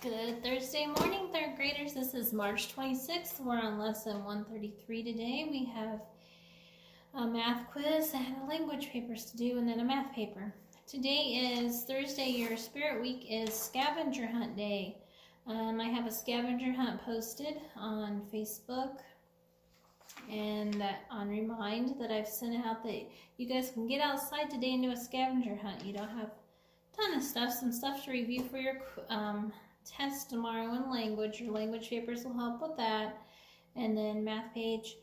Good Thursday morning, third graders. This is March 26th. We're on lesson 133 today. We have a math quiz and a language papers to do and then a math paper. Today is Thursday. Your Spirit Week is Scavenger Hunt Day. I have a scavenger hunt posted on Facebook and on Remind that I've sent out that you guys can get outside today and do a scavenger hunt. You don't have a ton of stuff, some stuff to review for your test tomorrow in language. Your language papers will help with that. And then math page.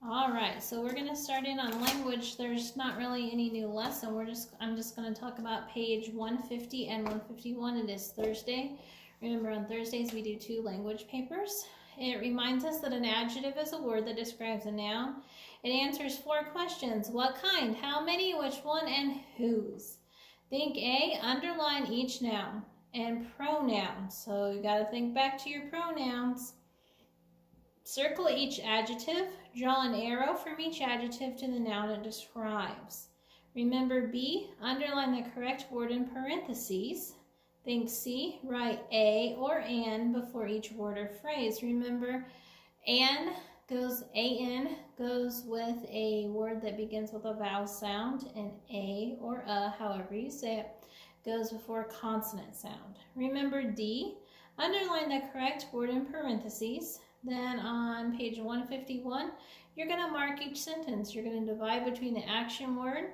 All right, so we're going to start in on language. There's not really any new lesson. I'm just going to talk about page 150 and 151. It is Thursday. Remember, on Thursdays we do 2 language papers. It reminds us that an adjective is a word that describes a noun. It answers 4 questions. What kind? How many? Which one? And whose? Think A, underline each noun and pronouns. So you got to think back to your pronouns. Circle each adjective. Draw an arrow from each adjective to the noun it describes. Remember B, underline the correct word in parentheses. Think C, write A or an before each word or phrase. Remember, an goes with a word that begins with a vowel sound, and A or a, however you say it, goes before a consonant sound. Remember D, underline the correct word in parentheses. Then on page 151, you're going to mark each sentence. You're going to divide between the action word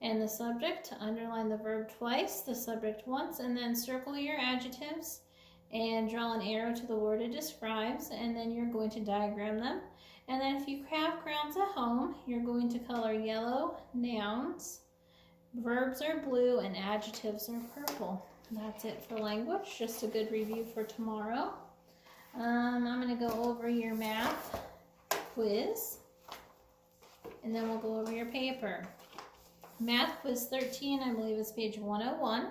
and the subject. Underline the verb twice, the subject once, and then circle your adjectives and draw an arrow to the word it describes, and then you're going to diagram them. And then if you have crayons at home, you're going to color yellow nouns, verbs are blue, and adjectives are purple. And that's it for language. Just a good review for tomorrow. I'm going to go over your math quiz, and then we'll go over your paper. Math quiz 13, I believe, is page 101.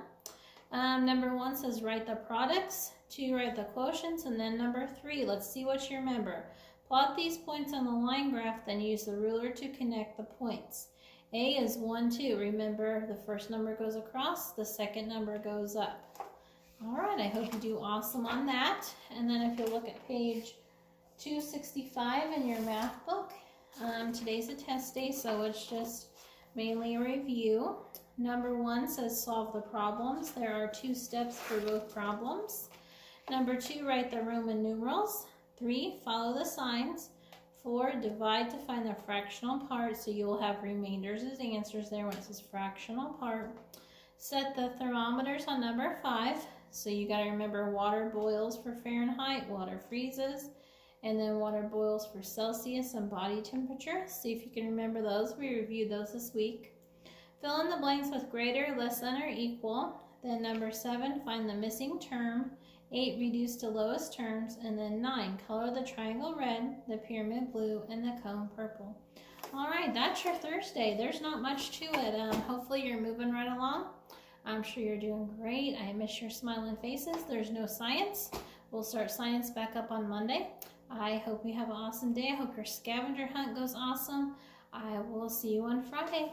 Number 1 says write the products, 2 write the quotients, and then number 3, let's see what you remember. Plot these points on the line graph, then use the ruler to connect the points. A is 1, 2. Remember, the first number goes across, the second number goes up. All right, I hope you do awesome on that. And then if you look at page 265 in your math book, today's a test day, so it's just mainly a review. Number 1 says solve the problems. There are 2 steps for both problems. Number 2, write the Roman numerals. 3, follow the signs. 4, divide to find the fractional part, so you will have remainders as answers there when it says fractional part. Set the thermometers on number 5. So you got to remember water boils for Fahrenheit, water freezes, and then water boils for Celsius and body temperature. See if you can remember those. We reviewed those this week. Fill in the blanks with greater, less than, or equal. Then number 7, find the missing term. 8, reduce to lowest terms. And then 9, color the triangle red, the pyramid blue, and the cone purple. All right, that's your Thursday. There's not much to it. Hopefully you're moving right along. I'm sure you're doing great. I miss your smiling faces. There's no science. We'll start science back up on Monday. I hope you have an awesome day. I hope your scavenger hunt goes awesome. I will see you on Friday.